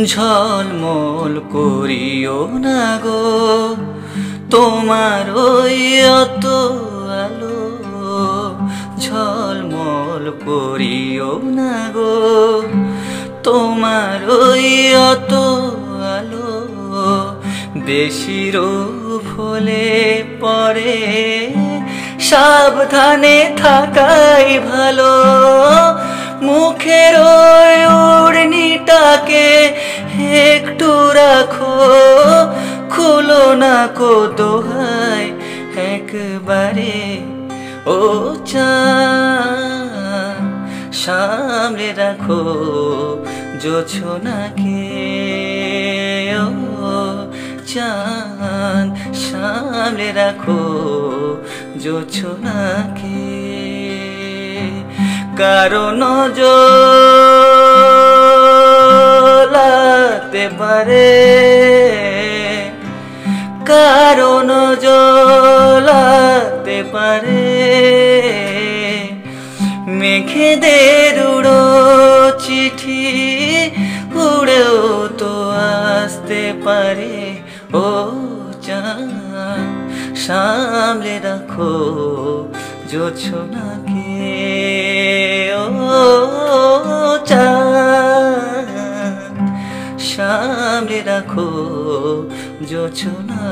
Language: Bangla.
ঝলমল করিও না গো তোমার ওই অত আলো, ঝলমল করিও না গো তোমার ওই অত আলো। বেশির ফলে পরে সাবধানে থাকাই ভালো, মুখের ওই ওড়নিটাকে একটু রাখো, খুলো না কো দোহাই একবারে। ও চাঁদ সামলে রাখো জোছনাকে, ও চাঁদ সামলে রাখো জোছনাকে। কারণ জ্বলাতে পারে, কারণ জ্বলাতে পারে, মেঘেদের উড়ো চিঠি উড়েও তো আসতে পারে। ও চাঁদ সামলে রাখো জোছনাকে, ও চাঁদ সামলে রাখো জোছনা।